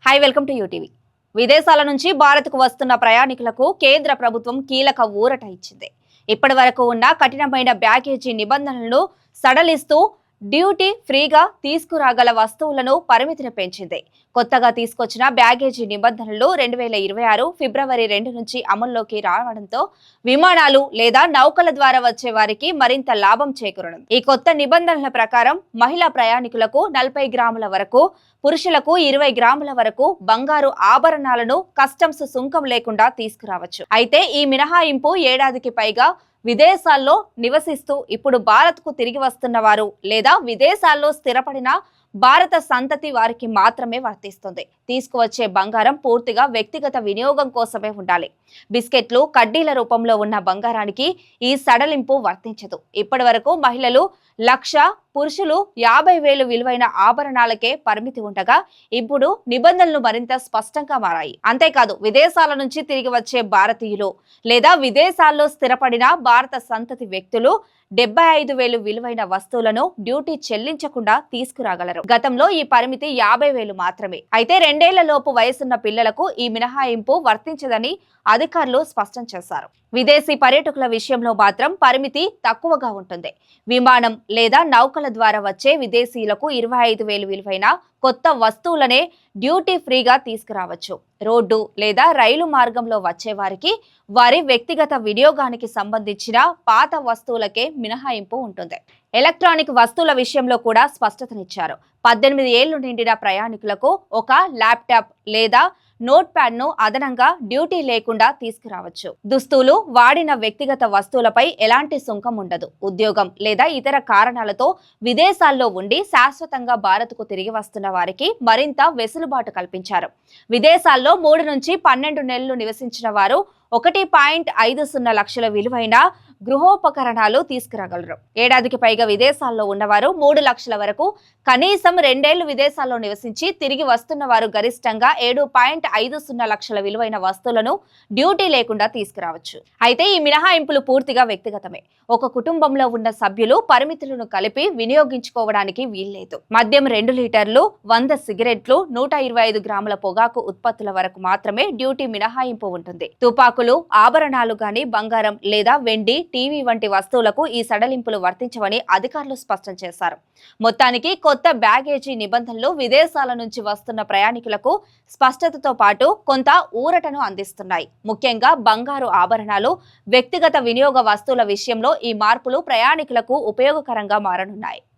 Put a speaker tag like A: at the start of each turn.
A: Hi, welcome to UTV. విదేశాల నుంచి భారత్కు వస్తున్న ప్రయాణికులకు కేంద్ర ప్రభుత్వం కీలక ఊరట ఇచ్చింది. ఇప్పటి వరకు ఉన్న కఠినమైన బ్యాగేజీ నిబంధనలను సడలిస్తూ డ్యూటీ ఫ్రీగా తీసుకురాగల వస్తువులను పరిమితిని పెంచింది. కొత్తగా తీసుకొచ్చిన బ్యాగేజీ నిబంధనలు 2026 ఫిబ్రవరి 2 నుంచి అమల్లోకి రావడంతో విమానాలు లేదా నౌకల ద్వారా వచ్చే వారికి మరింత లాభం చేకూరనుంది. ఈ కొత్త నిబంధనల ప్రకారం మహిళా ప్రయాణికులకు 40 గ్రాముల వరకు, పురుషులకు 20 గ్రాముల వరకు బంగారు ఆభరణాలను కస్టమ్స్ సుంకం లేకుండా తీసుకురావచ్చు. అయితే ఈ మినహాయింపు ఏడాదికి పైగా విదేశాల్లో నివసిస్తూ ఇప్పుడు భారత్కు తిరిగి వస్తున్న వారు లేదా విదేశాల్లో స్థిరపడిన భారత సంతతి వారికి మాత్రమే వర్తిస్తుంది. తీసుకువచ్చే బంగారం పూర్తిగా వ్యక్తిగత వినియోగం కోసమే ఉండాలి. బిస్కెట్లు, కడ్డీల రూపంలో ఉన్న బంగారానికి ఈ సడలింపు వర్తించదు. ఇప్పటి వరకు మహిళలు 1,00,000, పురుషులు 50,000 విలువైన ఆభరణాలకే పరిమితి ఉండగా ఇప్పుడు నిబంధనలు మరింత స్పష్టంగా మారాయి. అంతేకాదు, విదేశాల నుంచి తిరిగి వచ్చే భారతీయులు లేదా విదేశాల్లో స్థిరపడిన భారత సంతతి వ్యక్తులు 75,000 విలువైన వస్తువులను డ్యూటీ చెల్లించకుండా తీసుకురాగలరు. గతంలో ఈ పరిమితి 50,000 మాత్రమే. అయితే 2 ఏళ్ల లోపు వయసున్న పిల్లలకు ఈ మినహాయింపు వర్తించదని అధికారులు స్పష్టం చేశారు. విదేశీ పర్యాటకుల విషయంలో మాత్రం పరిమితి తక్కువగా ఉంటుంది. విమానం లేదా నౌకల ద్వారా వచ్చే విదేశీయులకు 25,000 విలువైన కొత్త వస్తువులనే డ్యూటీ ఫ్రీగా తీసుకురావచ్చు. రోడ్డు లేదా రైలు మార్గంలో వచ్చే వారికి వారి వ్యక్తిగత వినియోగానికి సంబంధించిన పాత వస్తువులకే మినహాయింపు ఉంటుంది. ఎలక్ట్రానిక్ వస్తువుల విషయంలో కూడా స్పష్టతనిచ్చారు. 18 ఏళ్లు నిండిన ప్రయాణికులకు ఒక ల్యాప్టాప్ లేదా నోట్ ప్యాడ్ ను అదనంగా డ్యూటీ లేకుండా తీసుకురావచ్చు. దుస్తులు, వాడిన వ్యక్తిగత వస్తువులపై ఎలాంటి సుంకం ఉండదు. ఉద్యోగం లేదా ఇతర కారణాలతో విదేశాల్లో ఉండి శాశ్వతంగా భారత్కు తిరిగి వస్తున్న వారికి మరింత వెసులుబాటు కల్పించారు. విదేశాల్లో 3 నుంచి 12 నెలలు నివసించిన వారు 1.50 లక్షల విలువైన గృహోపకరణాలు తీసుకురాగలరు. ఏడాదికి పైగా విదేశాల్లో ఉన్నవారు 3 లక్షల వరకు, కనీసం 2 ఏళ్లు విదేశాల్లో నివసించి తిరిగి వస్తున్న వారు గరిష్టంగా 7.50 లక్షల విలువైన వస్తువులను డ్యూటీ లేకుండా తీసుకురావచ్చు. అయితే ఈ మినహాయింపులు పూర్తిగా వ్యక్తిగతమే. ఒక కుటుంబంలో ఉన్న సభ్యులు పరిమితులను కలిపి వినియోగించుకోవడానికి వీల్లేదు. మద్యం 2 లీటర్లు, 100 సిగరెట్లు, 125 గ్రాముల పొగాకు ఉత్పత్తుల వరకు మాత్రమే డ్యూటీ మినహాయింపు ఉంటుంది. తుపాకులు, ఆభరణాలు గాని, బంగారం లేదా వెండి, టీవీ వంటి వస్తువులకు ఈ సడలింపులు వర్తించవని అధికారులు స్పష్టం చేశారు. మొత్తానికి కొత్త బ్యాగేజీ నిబంధనలు విదేశాల నుంచి వస్తున్న ప్రయాణికులకు స్పష్టతతో పాటు కొంత ఊరటను అందిస్తున్నాయి. ముఖ్యంగా బంగారు ఆభరణాలు, వ్యక్తిగత వినియోగ వస్తువుల విషయంలో ఈ మార్పులు ప్రయాణికులకు ఉపయోగకరంగా మారనున్నాయి.